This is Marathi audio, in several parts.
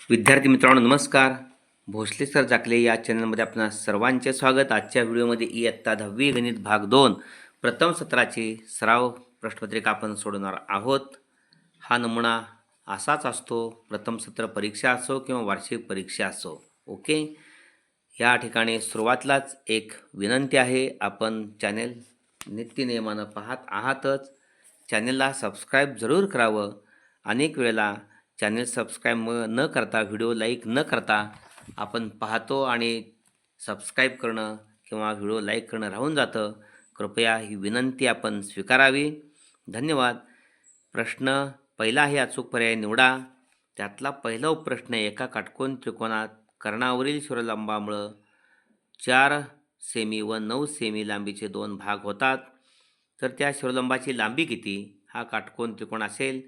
विद्यार्थी मित्रांनो नमस्कार. भोसले सर जाकले या चॅनलमध्ये आपणा सर्वांचे स्वागत. आजच्या व्हिडिओमध्ये इयत्ता 10वी गणित भाग 2 प्रथम सत्राची सराव प्रश्नपत्रिका आपण सोडवणार आहोत. हा नमुना असाच असतो, प्रथम सत्र परीक्षा असो किंवा वार्षिक परीक्षा असो. ओके, या ठिकाणी सुरुवातीलाच एक विनंती आहे, आपण चॅनेल नित्यनियमानं पाहत आहातच, चॅनेलला सबस्क्राईब जरूर करावं. अनेक वेळेला चॅनेल सबस्क्राईब न करता, व्हिडिओ लाईक न करता आपण पाहतो आणि सबस्क्राईब करणं किंवा व्हिडिओ लाईक करणं राहून जातं. कृपया ही विनंती आपण स्वीकारावी. धन्यवाद. प्रश्न पहिला आहे, अचूक पर्याय निवडा. त्यातला पहिला प्रश्न, एका काटकोन त्रिकोणात कर्णावरील शिरोलंबामुळं 4 सेमी व 9 सेमी लांबीचे 2 भाग होतात, तर त्या शिरोलंबाची लांबी किती? हा काटकोन त्रिकोण असेल,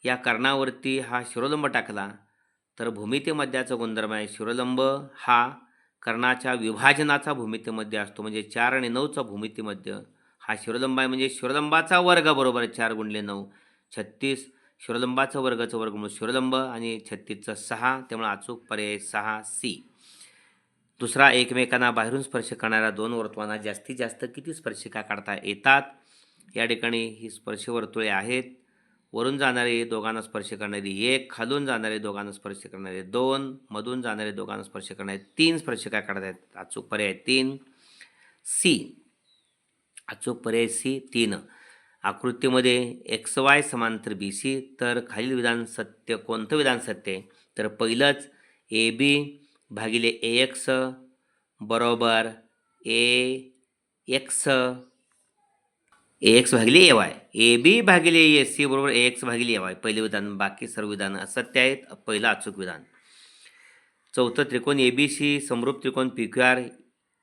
या कर्णावरती हा शिरोलंब टाकला तर भूमितीमध्याचा गुणधर्म आहे, शिरोलंब हा कर्णाच्या विभाजनाचा भूमितीमध्ये असतो, म्हणजे 4 आणि 9चा भूमितीमध्य हा शिरोलंब आहे, म्हणजे शिरोलंबाचा वर्ग बरोबर 4 गुणिले 9 36. शिरोलंबाचं वर्गाचं वर्गमूळ शिरोलंब आणि 36चं 6, त्यामुळे अचूक पर्याय 6C. दुसरा, एकमेकांना बाहेरून स्पर्श करणाऱ्या 2 वर्तुळांना जास्तीत जास्त किती स्पर्शिका काढता येतात? या ठिकाणी ही स्पर्श वर्तुळे आहेत. वरून जाणारे दोघांना स्पर्श करणारी 1, खालून जाणारे दोघांना स्पर्श करणारे 2, मधून जाणारे दोघांना स्पर्श करणारे 3 स्पर्शिका काढता येतात. अचूक पर्याय 3C. अचूक पर्याय C 3. आकृतीमध्ये XY समांतर BC, तर खालील विधान सत्य कोणतं विधान सत्य आहे? तर पहिलंच, AB भागिले AX बरोबर AX भागिले AY. AB भागिले AC बरोबर AX भागिले AY. पहिले विधान, बाकी सर्व विधान असत्य आहेत. पहिलं अचूक विधान. चौथं, त्रिकोण ABC समरूप त्रिकोण PQR,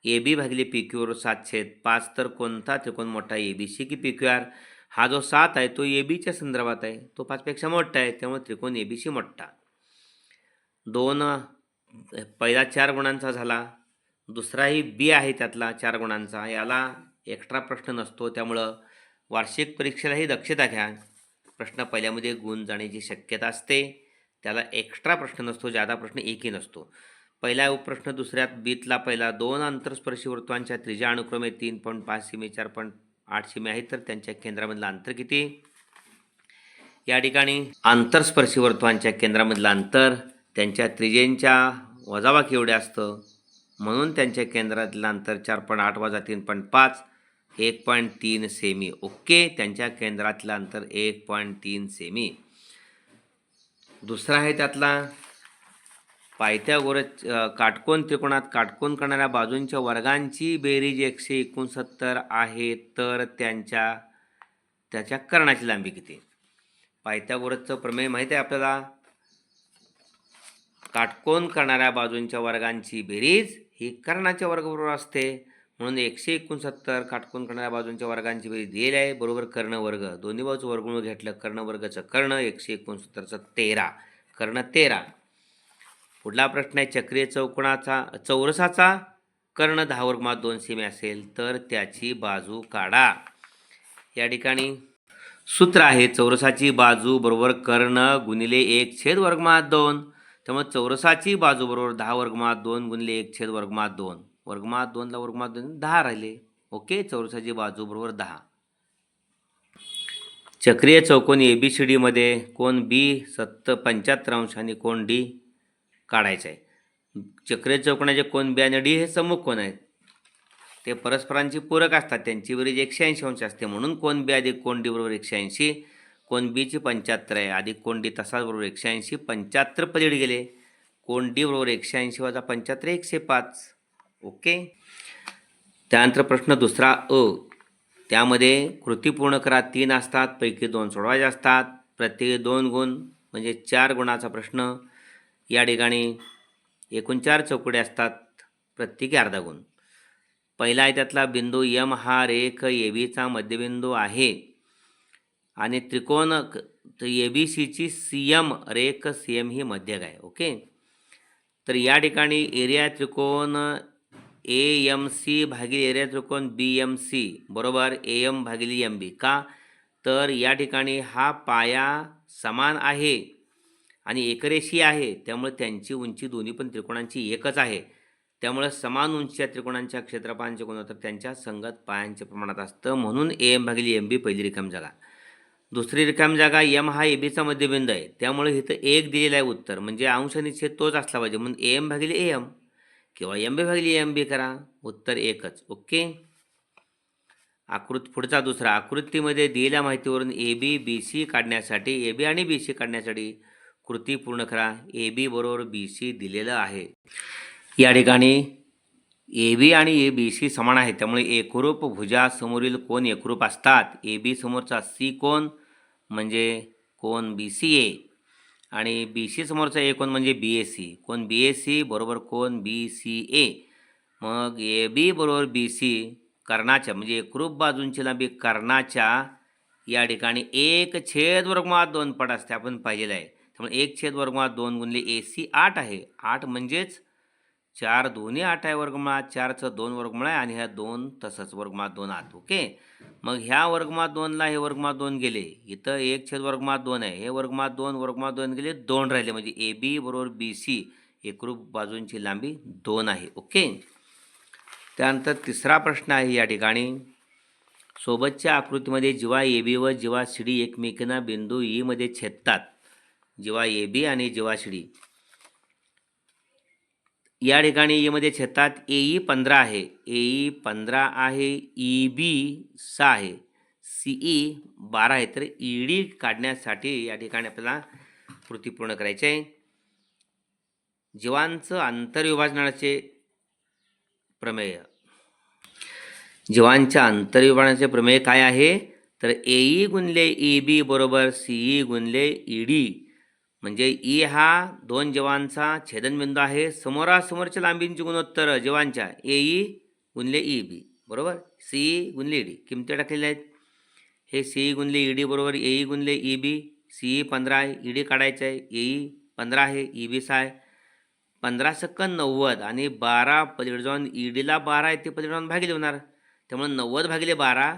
AB भागिले PQ बरोबर 7/5. तर कोणता त्रिकोण मोठा, ABC की PQR? हा जो 7 आहे तो ABच्या संदर्भात आहे, तो 5 पेक्षा मोठा आहे, त्यामुळे त्रिकोण ABC मोठा. 2, पहिला 4 गुणांचा झाला, दुसराही B आहे त्यातला 4 गुणांचा, याला एक्स्ट्रा प्रश्न नसतो, त्यामुळं वार्षिक परीक्षेलाही दक्षता घ्या. प्रश्न पहिल्यामध्ये गुण जाण्याची शक्यता असते, त्याला एक्स्ट्रा प्रश्न नसतो, जादा प्रश्न एकही नसतो. पहिला उपप्रश्न दुसऱ्यात बीतला पहिला, 2 आंतरस्पर्शी वर्तुळांच्या त्रिज्या अनुक्रमे 3.5 सेमी 4.8 सेमी आहेत, तर त्यांच्या केंद्रामधलं अंतर किती? या ठिकाणी आंतरस्पर्शी वर्तुळांच्या केंद्रामधलं अंतर त्यांच्या त्रिज्येच्या वजाबाकी एवढे असतं, म्हणून त्यांच्या केंद्रातलं अंतर 4.8 वजा 3.5 1.3 सेमी. ओके, त्यांच्या केंद्रातलं अंतर 1.3 सेमी. दुसरा आहे त्यातला, पायथागोरस काटकोन त्रिकोणात काटकोन करणाऱ्या बाजूंच्या वर्गांची बेरीज 169 आहे, तर त्याच्या कर्णाची लांबी किती? पायथागोरसचं प्रमेय माहिती आहे आपल्याला, काटकोन करणाऱ्या बाजूंच्या वर्गांची बेरीज ही कर्णाच्या वर्गाबरोबर असते, म्हणून 169 काटकोन करणाऱ्या बाजूंच्या वर्गांची बेरीज दिलेली आहे, बरोबर कर्ण वर्ग. दोन्ही बाजूचं वर्गमूळ घेतलं, कर्ण वर्गाचं कर्ण, 169चं 13, कर्ण 13. पुढला प्रश्न आहे, चक्रीय चौरसाचा कर्ण 10 वर्गमात 2 सेमी असेल, तर त्याची बाजू काढा. या ठिकाणी सूत्र आहे, चौरसाची बाजू बरोबर कर्ण गुणिले 1 वर्गमात 2, त्यामुळे चौरसाची बाजू बरोबर 10 वर्गमात 2 गुणिले 1 वर्गमात 2, वर्गमात 2ला वर्गमात 2 10 राहिले. ओके, चौरसाची बाजू बरोबर 10. चक्रीय चौकोन ABCD मध्ये कोण B 75 अंश आणि कोण D काढायचं आहे. चक्रीय चौकोनाचे कोण B आणि D हे सम्मुख कोण आहेत, ते परस्परांची पूरक असतात, त्यांची बेरीज 180 अंश असते, म्हणून कोण B अधिक कोण D बरोबर 180. कोण B ची 75 आहे, अधिक कोण D तसाच बरोबर 180, 75 पलीकडे गेले, कोण D बरोबर 180 वजा 75 105. ओके, त्यानंतर प्रश्न दुसरा अ, त्यामध्ये कृती पूर्ण करा, 3 असतात, पैकी 2 सोडवायचे असतात, प्रत्येकी 2 गुण, म्हणजे 4 गुणाचा प्रश्न. या ठिकाणी एकूण 4 चौकडे असतात, प्रत्येकी अर्धा गुण. पहिला आहे त्यातला, बिंदू M हा रेख ABचा मध्यबिंदू आहे आणि त्रिकोण ABCची CM रेख CM ही मध्यक आहे. ओके, तर या ठिकाणी एरिया त्रिकोण AMC भागिले एरिया त्रिकोण BMC बरोबर AM भागिले MB. का? तर या ठिकाणी हा पाया समान आहे आणि एकरेषीय आहे, त्यामुळे त्यांची उंची दोन्ही पण त्रिकोणांची एकच आहे. त्यामुळे समान उंचीच्या त्रिकोणांच्या क्षेत्रफळांचे गुणोत्तर त्यांच्या संगत पायांच्या प्रमाणात असतं. म्हणून AM भागिले MB पहिली रिकामी जागा. दुसरी रिकामी जागा M हा ABचा मध्यबिंदू आहे, त्यामुळे इथं 1 दिलेला आहे उत्तर, म्हणजे अंश आणि छेद तोच असला पाहिजे. म्हणून AM भागिले AM किंवा MB भागिले MB करा, उत्तर एकच. ओके. पुढचा दुसरा आकृतीमध्ये दिलेल्या माहितीवरून AB आणि BC काढण्यासाठी कृती पूर्ण करा. AB बरोबर BC दिलेलं आहे. या ठिकाणी AB आणि BC समान आहे, त्यामुळे एकरूप भुजासमोरील कोन एकरूप असतात. AB समोरचा C कोन म्हणजे कोन BCA आणि BC समोरचा A कोन म्हणजे BAC. कोन BAC बरोबर कोन BCA. मग AB बरोबर BC कर्णाच्या म्हणजे एकरूप बाजूंची लांबी कर्णाच्या या ठिकाणी 1/2 पट असते, आपण पाहिलेलं आहे. त्यामुळे 1/2 गुणिले AC 8 आहे. 8 म्हणजेच 4 दोन्ही 8 आहे, वर्गमुळात 4चं 2 वर्गमुळ आहे आणि ह्या 2 तसंच वर्गमुळात 2 8. ओके. मग ह्या वर्गमुळात 2ला हे वर्गमुळात 2 गेले, इथं 1/2 आहे, हे वर्गमुळात 2 गेले, 2 राहिले, म्हणजे AB बरोबर BC एकरूप बाजूंची लांबी 2 आहे. ओके. त्यानंतर तिसरा प्रश्न आहे या ठिकाणी, सोबतच्या आकृतीमध्ये जेव्हा AB व जेव्हा CD एकमेकांना बिंदू E मध्ये छेदतात, जेव्हा AB आणि जेव्हा CD या ठिकाणी E मध्ये छेदतात, AE 15 आहे, AE 15 आहे, EB 6 आहे, CE 12 आहे. तर ED काढण्यासाठी या ठिकाणी आपल्याला कृती पूर्ण करायची आहे. जीवांचं आंतरविभाजनाचे प्रमेय. जीवांच्या आंतरविभाजनाचे प्रमेय काय आहे, तर AE गुणिले EB बरोबर CE गुणिले ED, म्हणजे E हा 2 जीवांचा छेदनबिंदू आहे. समोरासमोरच्या लांबींची गुणोत्तर जीवांच्या AE गुणिले EB बरोबर CE गुणिले ED किमती टाकलेल्या आहेत. हे CE गुणिले ED बरोबर AE गुणिले EB. CE 15 आहे, ED काढायचं आहे, AE 15 आहे, EB 6 आहे. 15 second 90 आणि 12 पलीकडे जाऊन EDला 12 आहे, ते पलीकडे जाऊन भागिले होणार. त्यामुळे 90 भागिले 12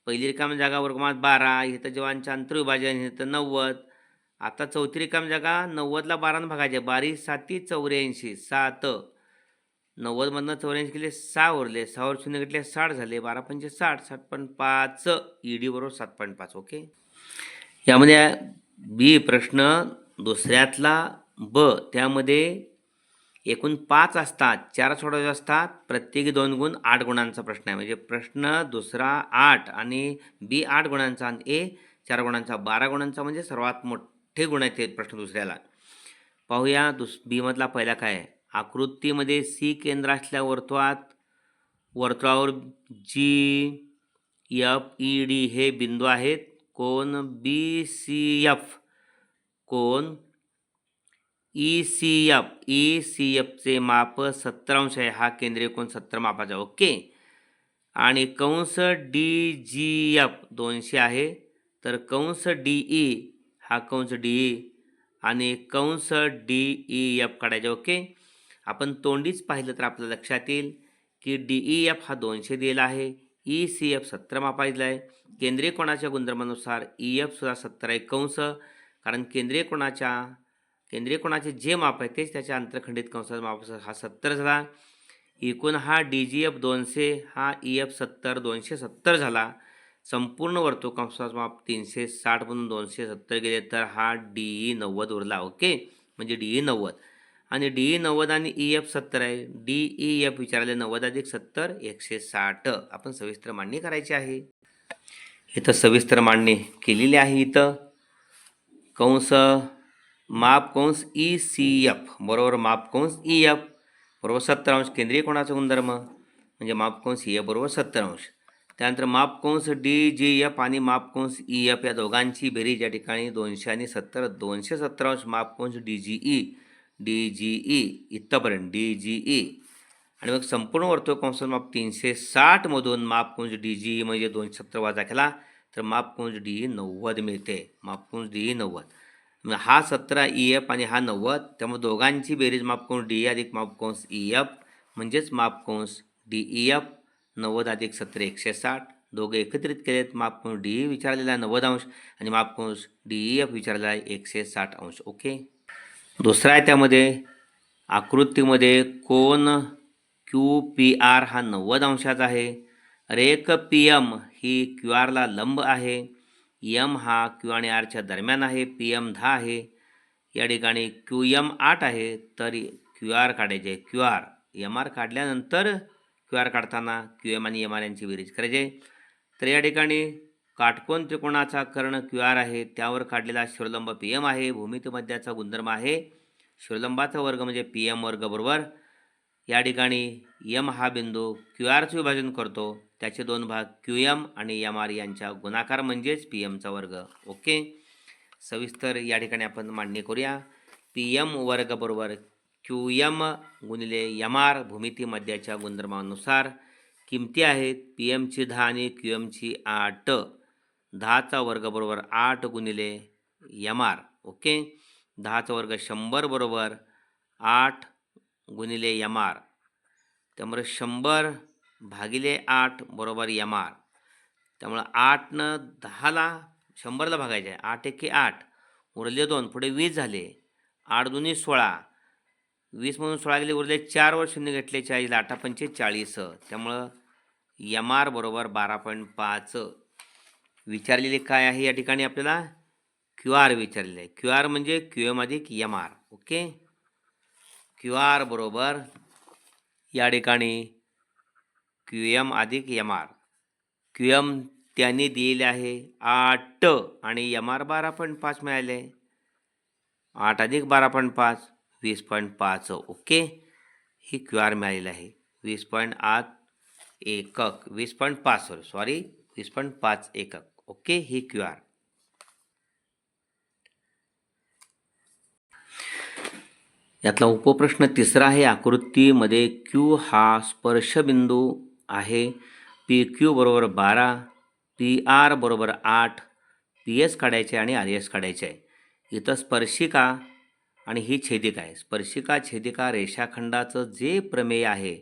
पहिली रिकामी जागा वर्गमुळात 12, इथं जीवांच्या आंतरविभाजन, इथं 90. आता चौथी रिकामी जागा 90ला 12 भागायचे, 12 7 84, 7 90मधनं 84 केले, 6 उरले, 6 वर 0 घेतले, 60 झाले, 12 पंचे 60, 60.5 ED बरोबर 7.5. ओके. यामध्ये बी प्रश्न दुसऱ्यातला ब, त्यामध्ये एकूण 5 असतात, 4 सोडवायचे असतात, प्रत्येकी 2 गुण 8 गुणांचा प्रश्न आहे. म्हणजे प्रश्न दुसरा 8 आणि बी 8 गुणांचा आणि ए 4 गुणांचा, 12 गुणांचा, म्हणजे सर्वात मोठे गुण आहेत ते प्रश्न दुसऱ्याला. पाहूया बी मधला पहिला काय आहे. आकृतीमध्ये सी केंद्र असलेल्या वर्तुळावर GFED हे बिंदू आहेत. कोन BCF, कोन ECFचे माप 70 अंश आहे, हा केंद्रीय कोन 70 मापाचा. ओके. आणि कंस DGF 200 आहे, तर कंस DE हा कंस DE आणि कंस DEF काढायचे. ओके. आपण तोंडीच पाहिलं तर आपल्या लक्षात येईल की DEF हा 200 दिला आहे, ECF 70 मापायचा आहे. केंद्रीय कोणाच्या गुणधर्मानुसार EF सुद्धा 70 आहे. कंस, कारण केंद्रीय कोणाचे जे माप आहे तेच त्याच्या आंतरखंडित कंसाचा माप, हा 70 झाला. एकूण हा DGF 200, हा EF 70, 270 झाला. संपूर्ण वर्तुळ कंसाचा माप 360 म्हणून 270 गेले, तर हा DE 90 उरला. ओके. म्हणजे DE 90 आणि DE 90 आणि EF 70 आहे. DEF विचारले 90 अधिक 70 160. आपण सविस्तर मांडणी करायची आहे. इथं सविस्तर मांडणी केलेली आहे. इथं कंस माप कंस ECF बरोबर माप कंस EF बरोबर 70 अंश, केंद्रीय कोणाचा गुणधर्म म्हणजे माप कंस EF बरोबर 70 अंश. त्यानंतर माप कंस DGF आणि माप कंस EF या दोघांची बेरीज या ठिकाणी 200 आणि 70, 270 अंश. माप कंस DGE इथपर्यंत DGE आणि मग संपूर्ण वर्तुळ कंसाचं माप 360 मधून माप कंस DGE म्हणजे 270 वजा केला तर माप कंस DE 90 मिळते. माप कंस DE 90, हा 17 EF आणि हा 90, त्यामुळे दोघांची बेरीज माप कंस DE अधिक माप कंस EF म्हणजेच माप कंस DEF 90 अधिक 70 160. दोघे एकत्रित केलेत. माप कंस DE विचारलेला आहे 90 अंश आणि माप कंस DEF विचारलेला आहे 160 अंश. ओके. दुसरा आहे त्यामध्ये आकृतीमध्ये कोन क्यू पी आर हा 90 अंशाचा आहे. रेख पी एम ही क्यू आरला लंब आहे. एम हा क्यू आणि आरच्या दरम्यान आहे. पी एम 10 आहे. या ठिकाणी क्यू एम 8 आहे. तर क्यू आर काढायचे. क्यू आर एम आर काढल्यानंतर क्यू आर काढताना क्यू एम आणि एम आर यांची बेरीज करायचे. तर या ठिकाणी काटकोन त्रिकोणाचा कर्ण क्यू आर आहे. त्यावर काढलेला शिरोलंब पी एम आहे. भूमितीमध्याचा गुणधर्म आहे शिरोलंबाचा वर्ग म्हणजे पी एम वर्ग बरोबर या ठिकाणी यम हा बिंदू क्यू आरचं विभाजन करतो. त्याचे दोन भाग क्यू एम आणि एम आर यांच्या गुणाकार म्हणजेच पी एमचा वर्ग. ओके, सविस्तर या ठिकाणी आपण मांडणी करूया. पी एम वर्ग बरोबर क्यू एम गुणिले एम आर भूमिती मध्याच्या गुणधर्मानुसार किमती आहेत. पी एमची 10 आणि क्यू एमची 8. 10चा वर्ग बरोबर 8 गुणिले एम आर. ओके, 10चा वर्ग 100 बरोबर 8 गुणिले एम आर. त्यामुळे 100 भागिले 8 बरोबर एम आर. त्यामुळे 8नं 10ला 100ला भागायचे आहे. 8 एके 8 उरले 2 पुढे 20 झाले. 8 दुनी 16 20 म्हणून 16 गेले उरले 4 वर 0 घेतले 40 8 पंचे 40. त्यामुळं एम आर बरोबर 12.5. विचारलेले काय आहे या ठिकाणी आपल्याला क्यू आर विचारलेले आहे. क्यू आर म्हणजे क्यू एम अधिक M R. Okay, Q R बरोबर या ठिकाणी क्यू एम अधिक एम आर. क्यू एम त्यांनी दिलेले आहे 8 आणि एम आर 12.5 मिळाले. 8 अधिक 12.5 20.5. ओके, ही क्यू आर मिळालेली आहे. 20.8 एकक 20.5 सॉरी 20.5 एकक. ओके, ही क्यू आर. यातला उपप्रश्न तिसरा आहे. आकृतीमध्ये क्यू हा स्पर्शबिंदू आहे. पी क्यू बरोबर 12, पी आर बरोबर 8, पी एस काढायचे आणि आर एस काढायचे आहे. इथं स्पर्शिका आणि ही छेदिका आहे. स्पर्शिका छेदिका रेषाखंडाचं जे प्रमेय आहे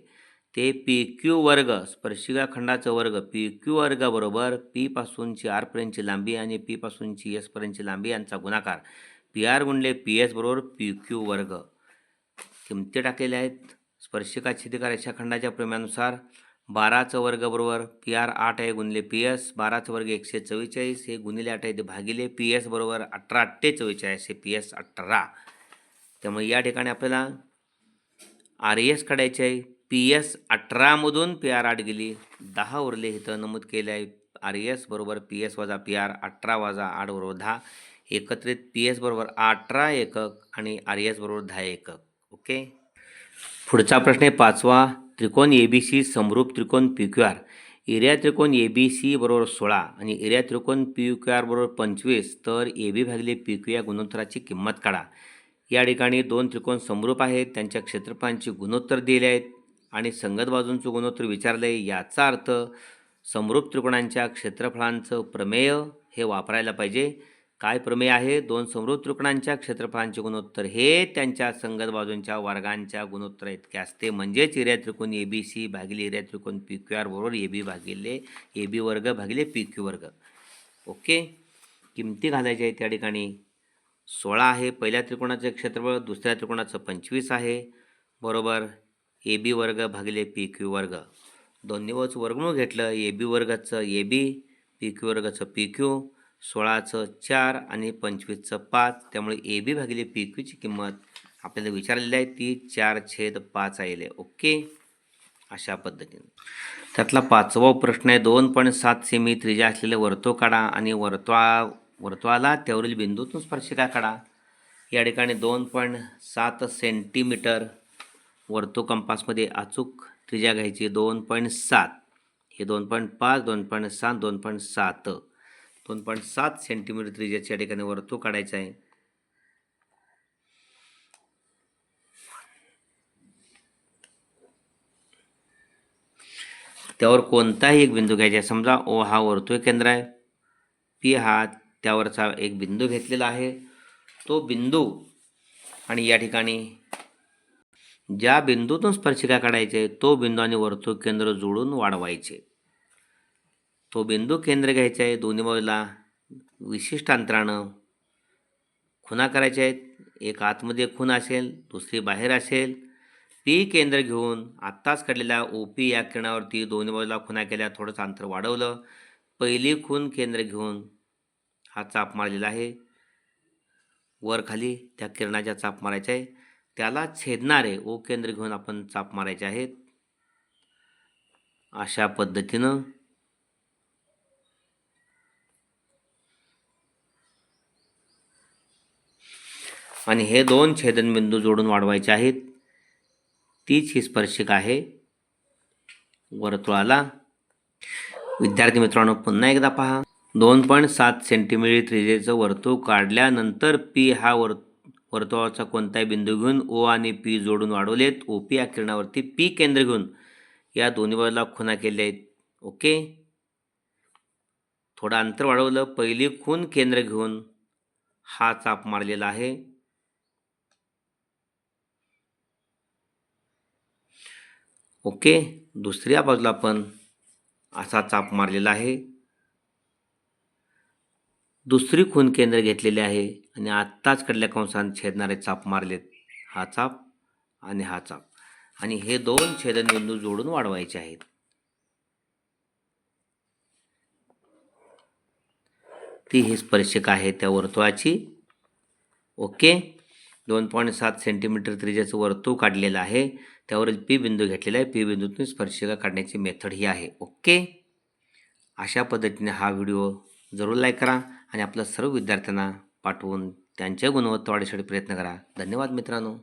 ते पी क्यू वर्ग स्पर्शिका खंडाचं वर्ग पी क्यू वर्ग बरोबर पी पासूनची आरपर्यंतची लांबी आणि पी पासूनची एसपर्यंतची लांबी यांचा गुणाकार पी आर गुणले पी एस बरोबर पी क्यू वर्ग. किमती टाकलेल्या आहेत. स्पर्शिका छेदिका रेषाखंडाच्या प्रमेयानुसार 12चा वर्ग बरोबर पी आर 8 आहे गुणिले पी एस. 12चा वर्ग 144 हे गुणिले 8 आहे ते भागिले पी एस बरोबर 18 8 44 हे पी एस 18. त्यामुळे या ठिकाणी आपल्याला आर एस काढायचे आहे. पी एस 18मधून पी आर 8 गेली 10 उरले. इथं नमूद केले आहे आर एस बरोबर पी एस वजा पी आर 18 वजा 8 बरोबर 10. एकत्रित पी एस बरोबर 18 एकक आणि आर एस बरोबर 10 एकक. ओके, पुढचा प्रश्न आहे 5वा. त्रिकोण ए बी सी समरूप त्रिकोण पी क्यू आर. एरिया त्रिकोण ए बी सी बरोबर 16 आणि एरिया त्रिकोण पी क्यू आर बरोबर 25. तर ए बी भागिले पी क्यू या गुणोत्तराची किंमत काढा. या ठिकाणी दोन त्रिकोण समरूप आहेत. त्यांच्या क्षेत्रफळांची गुणोत्तर दिले आहेत आणि संगत बाजूंचं गुणोत्तर विचारलं आहे. याचा अर्थ समरूप त्रिकोणांच्या क्षेत्रफळांचं प्रमेय हे वापरायला पाहिजे. काय प्रमेय आहे? दोन समरूप त्रिकोणांच्या क्षेत्रफळांचे गुणोत्तर हे त्यांच्या संगत बाजूंच्या वर्गांच्या गुणोत्तर इतके असते. म्हणजेच एरिया त्रिकोण ए बी सी भागिले एरिया त्रिकोण पी क्यू आर बरोबर ए बी भागिले ए बी वर्ग भागिले पी क्यू वर्ग. ओके, किमती घालायच्या आहेत. त्या ठिकाणी 16 आहे पहिल्या त्रिकोणाचं क्षेत्रफळ, दुसऱ्या त्रिकोणाचं 25 आहे बरोबर ए बी वर्ग भागिले पी क्यू वर्ग. दोन्ही बाजूचं वर्गमूळ घेतलं. ए बी वर्गाचं ए बी, पी क्यू वर्गाचं पी क्यू. 16चं 4 आणि 25चं 5. त्यामुळे ए बी भागिले पी क्यूची किंमत आपल्याला विचारलेली आहे ती 4/5 आहे. ओके, अशा पद्धतीने. त्यातला 5वा प्रश्न आहे. 2.7 सेमी त्रिज्या असलेले वर्तुळ काढा आणि वर्तुळाला त्यावरील बिंदूतून स्पर्शिका काढा. या ठिकाणी 2.7 सेंटीमीटर वर्तुळ कंपासमध्ये अचूक त्रिज्या घ्यायची. 2.7 हे 2.5 2.7 2.7 2.7 सेंटीमीटर त्रिज्याच्या ठिकाणी वर्तुळ काढायचं आहे. त्यावर कोणताही एक बिंदू घ्यायचा आहे. समजा ओ हा वर्तुळ केंद्र आहे, पी हा त्यावरचा एक बिंदू घेतलेला आहे. तो बिंदू आणि या ठिकाणी ज्या बिंदूतून स्पर्शिका काढायचे तो बिंदू आणि वर्तुळ केंद्र जोडून वाढवायचे. तो बिंदू केंद्र घ्यायचा आहे. दोन्ही बाजूला विशिष्ट अंतरानं खुणा करायच्या आहेत. एक आतमध्ये खूण असेल, दुसरी बाहेर असेल. पी केंद्र घेऊन आत्ताच काढलेल्या ओ पी या किरणावरती दोन्ही बाजूला खुणा केल्या, थोडंसं अंतर वाढवलं. पहिली खूण केंद्र घेऊन हा चाप मारलेला आहे. वर खाली त्या किरणाच्या चाप मारायचा आहे. त्याला छेदणारे ओ केंद्र घेऊन आपण चाप मारायचे आहेत. अशा पद्धतीनं आणि हे दोन छेदनबिंदू जोडून वाढवायचे आहेत. तीच ही स्पर्शिका आहे वर्तुळाला. विद्यार्थी मित्रांनो, पुन्हा एकदा पहा. 2.7 सेंटीमीटर त्रिज्येचं वर्तुळ काढल्यानंतर पी हा वर्तुळाचा कोणताही बिंदू घेऊन ओ आणि पी जोडून वाढवलेत. ओ पी या किरणावरती पी केंद्र घेऊन या दोन्ही बाजूला खुणा केल्या आहेत. ओके, थोडं अंतर वाढवलं. पहिली खूण केंद्र घेऊन हा चाप मारलेला आहे. ओके, दुसऱ्या बाजूला पण असा चाप मारलेला आहे. दुसरी खूण केंद्र घेतलेली आहे आणि आत्ताच कडल्या कंसात छेदणारे चाप मारलेत. हा चाप आणि हा चाप, आणि हे दोन छेदनबिंदू जोडून वाढवायचे आहेत. ती ही स्पर्शिका आहे त्या वर्तुळाची. ओके, 2.7 सेंटीमीटर त्रिज्याचं वर्तुळ काढलेलं आहे. त्यावरील पी बिंदू घेतलेला आहे. पी बिंदूतून स्पर्शिका काढण्याची मेथड ही आहे. ओके, अशा पद्धतीने हा व्हिडिओ जरूर लाईक करा आणि आपल्या सर्व विद्यार्थ्यांना पाठवून त्यांच्या गुणवत्ता वाढीसाठी प्रयत्न करा. धन्यवाद मित्रांनो.